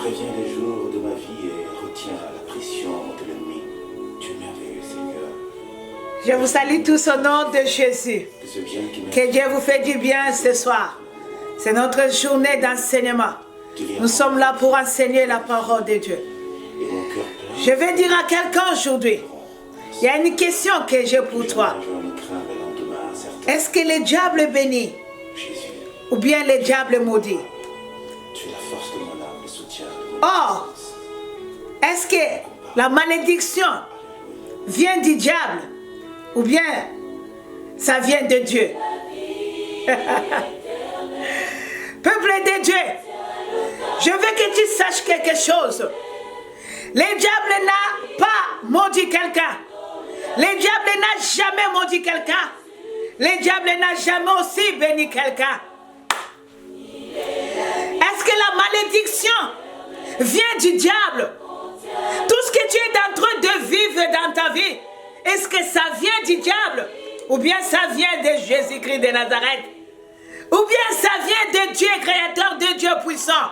préviens les jours de ma vie et retiens la pression de l'ennemi. Tu es merveilleux, Seigneur. Je vous salue tous au nom de Jésus. Que ce bien qui Que Dieu vous fait du bien ce soir. C'est notre journée d'enseignement. Nous sommes là pour enseigner la parole de Dieu. Je vais dire à quelqu'un aujourd'hui, il y a une question que j'ai pour toi. Est-ce que le diable est béni ou bien le diable est maudit? Tu es la force de mon âme, le soutien de mon Or, est-ce que la malédiction vient du diable ou bien ça vient de Dieu? Peuple de Dieu, je veux que tu saches quelque chose. Le diable n'a pas maudit quelqu'un. Le diable n'a jamais maudit quelqu'un. Le diable n'a jamais aussi béni quelqu'un. Est-ce que la malédiction vient du diable? Tout ce que tu es en train de vivre dans ta vie, est-ce que ça vient du diable? Ou bien ça vient de Jésus-Christ de Nazareth? Ou bien ça vient de Dieu, créateur de Dieu puissant?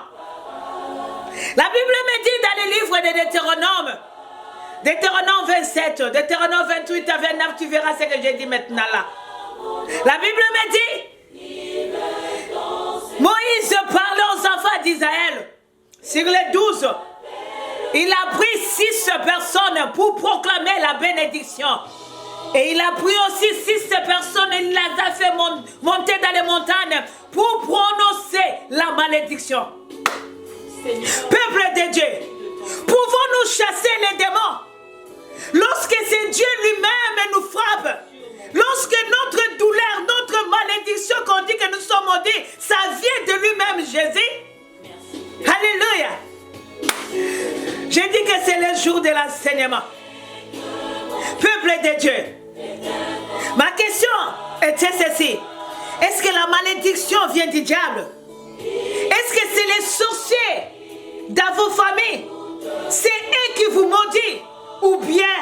La Bible me dit dans le livre de Deutéronome, Deutéronome 27, Deutéronome 28 à 29, tu verras ce que j'ai dit maintenant là. La Bible me dit, Moïse parlait aux enfants d'Israël, sur les 12, il a pris 6 personnes pour proclamer la bénédiction. Et il a pris aussi 6 personnes et il les a fait monter dans les montagnes pour prononcer la malédiction. Peuple de Dieu, pouvons-nous chasser les démons lorsque c'est Dieu lui-même nous frappe? Lorsque notre douleur, notre malédiction qu'on dit que nous sommes maudits, ça vient de lui-même Jésus? Alléluia. J'ai dit que c'est le jour de l'enseignement. Peuple de Dieu, ma question était ceci. Est-ce que la malédiction vient du diable? Est-ce que c'est les sorciers dans vos familles? C'est eux qui vous maudissent? Ou bien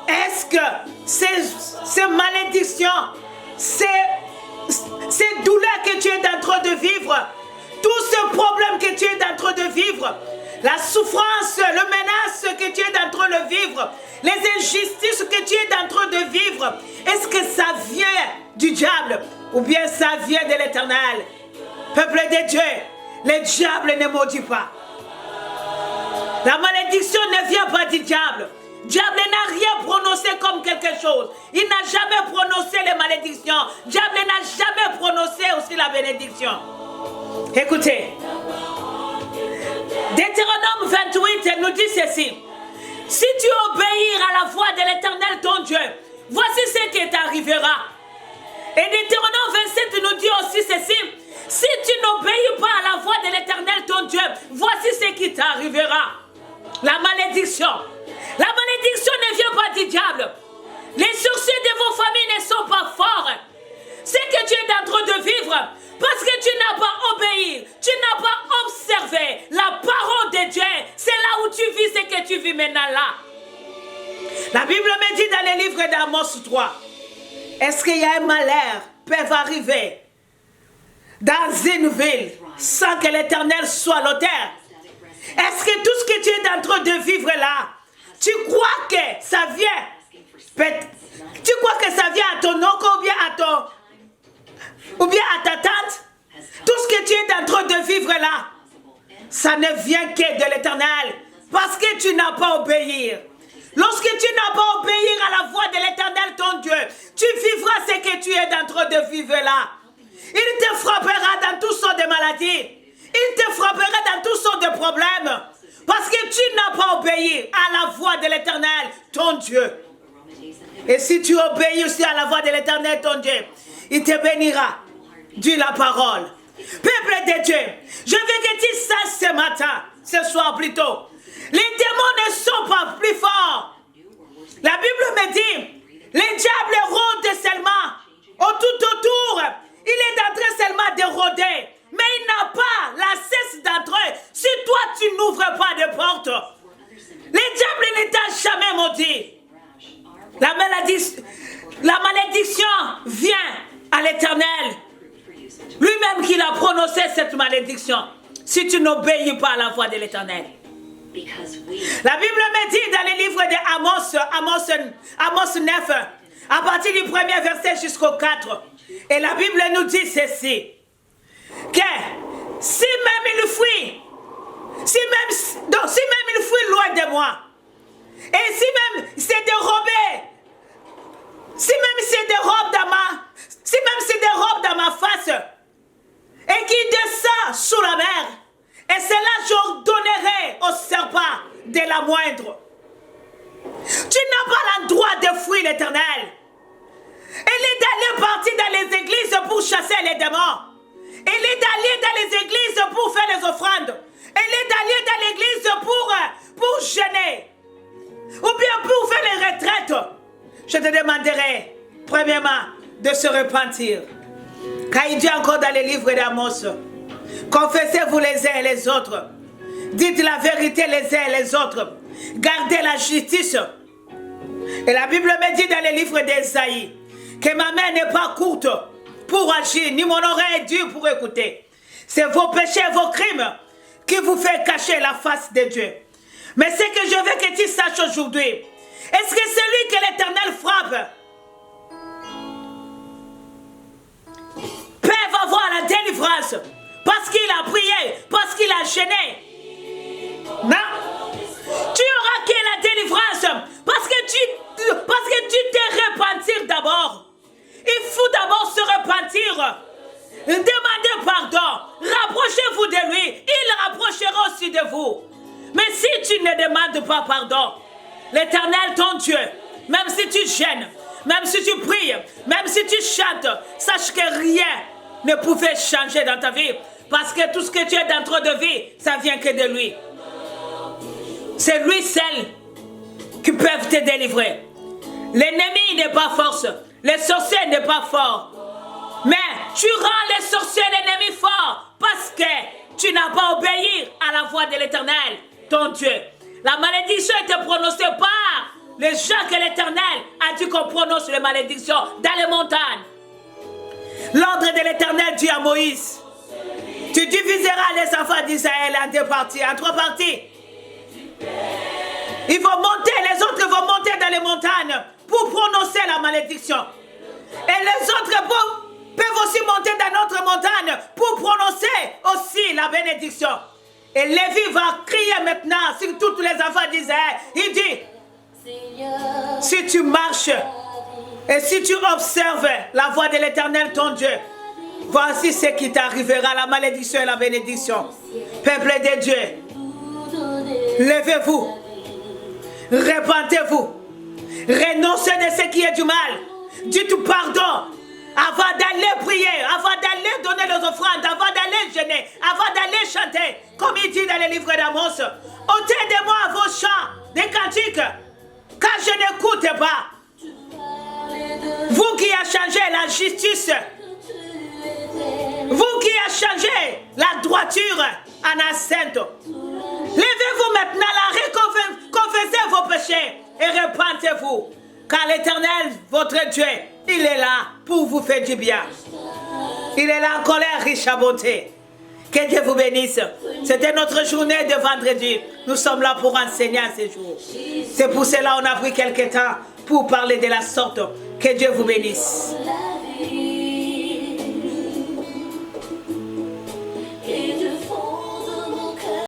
est-ce que ces malédictions, ces douleurs que tu es en train de vivre, tout ce problème que tu es en train de vivre, la souffrance, le menace que tu es en train de vivre, les injustices que tu es en train de vivre, est-ce que ça vient du diable ou bien ça vient de l'Éternel? Peuple de Dieu, le diable ne maudit pas. La malédiction ne vient pas du diable. Le diable n'a rien prononcé comme quelque chose. Il n'a jamais prononcé les malédictions. Le diable n'a jamais prononcé aussi la bénédiction. Écoutez, Deutéronome 28 nous dit ceci. Si tu obéis à la voix de l'Éternel ton Dieu, voici ce qui t'arrivera. Et Deutéronome 27 nous dit aussi ceci. Si tu n'obéis pas à la voix de l'Éternel ton Dieu, voici ce qui t'arrivera. La malédiction. La malédiction ne vient pas du diable. Les sorciers de vos familles ne sont pas forts. Ce que tu es en train de vivre, parce que tu n'as pas obéi, tu n'as pas observé la parole de Dieu. C'est là où tu vis ce que tu vis maintenant là. La Bible me dit dans le livre d'Amos 3, est-ce qu'il y a un malheur qui peut arriver dans une ville sans que l'Éternel soit l'auteur? Est-ce que tout ce que tu es en train de vivre là, tu crois que ça vient? Tu crois que ça vient à ton oncle ou bien à ta tante? Tout ce que tu es en train de vivre là, ça ne vient que de l'Éternel parce que tu n'as pas obéi. Lorsque tu n'as pas obéi à la voix de l'Éternel ton Dieu, tu vivras ce que tu es en train de vivre là. Il te frappera dans toutes sortes de maladies. Il te frappera dans toutes sortes de problèmes. Parce que tu n'as pas obéi à la voix de l'Éternel, ton Dieu. Et si tu obéis aussi à la voix de l'Éternel, ton Dieu, il te bénira. Dis la parole. Peuple de Dieu, je veux que tu saches ce matin, ce soir plutôt, les démons ne sont pas plus forts. La Bible me dit, les diables rôdent seulement tout autour. Il est en train seulement de rôder. Mais il n'a pas la cesse d'entre eux. Si toi tu n'ouvres pas de porte, les diables ne t'ont jamais maudit. La malédiction vient à l'Éternel. Lui-même qui a prononcé cette malédiction. Si tu n'obéis pas à la voix de l'Éternel. La Bible me dit dans le livre de Amos 9, à partir du premier verset jusqu'au 4, et la Bible nous dit ceci, que si même il fuit, si même il fuit loin de moi, et si même c'est dérobé, si même c'est dérobe dans ma face, et qu'il descend sous la mer, et cela j'ordonnerai au serpent de la moindre. Tu n'as pas le droit de fuir l'Éternel. Elle est d'aller partir dans les églises pour chasser les démons. Elle est d'aller dans les églises pour faire les offrandes. Elle est d'aller dans l'église pour jeûner. Ou bien pour faire les retraites. Je te demanderai, premièrement, de se repentir. Car il dit encore dans les livres d'Amos, confessez-vous les uns et les autres. Dites la vérité les uns et les autres. Gardez la justice. Et la Bible me dit dans les livres d'Ésaïe que ma main n'est pas courte pour agir, ni mon oreille est dure pour écouter. C'est vos péchés, vos crimes qui vous fait cacher la face de Dieu. Mais ce que je veux que tu saches aujourd'hui, est-ce que celui que l'Éternel frappe peut avoir la délivrance parce qu'il a prié, parce qu'il a gêné? Non. Tu auras que la délivrance parce que tu t'es repenti d'abord. Il faut d'abord se repentir. Demandez pardon. Rapprochez-vous de lui. Il rapprochera aussi de vous. Mais si tu ne demandes pas pardon, l'Éternel, ton Dieu, même si tu gênes, même si tu pries, même si tu chantes, sache que rien ne pouvait changer dans ta vie. Parce que tout ce que tu es dans ton de vie, ça vient que de lui. C'est lui seul qui peut te délivrer. L'ennemi n'est pas force. Les sorciers n'est pas fort. Mais tu rends les sorciers l'ennemi fort parce que tu n'as pas obéi à la voix de l'Éternel, ton Dieu. La malédiction était prononcée par les gens que l'Éternel a dit qu'on prononce les malédictions dans les montagnes. L'ordre de l'Éternel dit à Moïse, tu diviseras les enfants d'Israël en deux parties, en trois parties. Ils vont monter, les autres vont monter dans les montagnes pour prononcer la malédiction. Et les autres peuvent aussi monter dans notre montagne pour prononcer aussi la bénédiction. Et Lévi va crier maintenant sur tous les enfants d'Israël. Il dit, si tu marches et si tu observes la voix de l'Éternel ton Dieu, voici ce qui t'arrivera, la malédiction et la bénédiction. Peuple de Dieu, levez-vous, repentez-vous, renoncez de ce qui est du mal, dites pardon avant d'aller prier, avant d'aller donner les offrandes, avant d'aller jeûner, avant d'aller chanter, comme il dit dans le livre d'Amos, ôtez de moi vos chants, des cantiques, car je n'écoute pas. Vous qui avez changé la justice, vous qui avez changé la droiture en enceinte, levez-vous maintenant là, confessez vos péchés et repentez-vous. Car l'Éternel, votre Dieu, il est là pour vous faire du bien. Il est là en colère, riche à bonté. Que Dieu vous bénisse. C'était notre journée de vendredi. Nous sommes là pour enseigner à ces jours. C'est pour cela qu'on a pris quelques temps pour parler de la sorte. Que Dieu vous bénisse.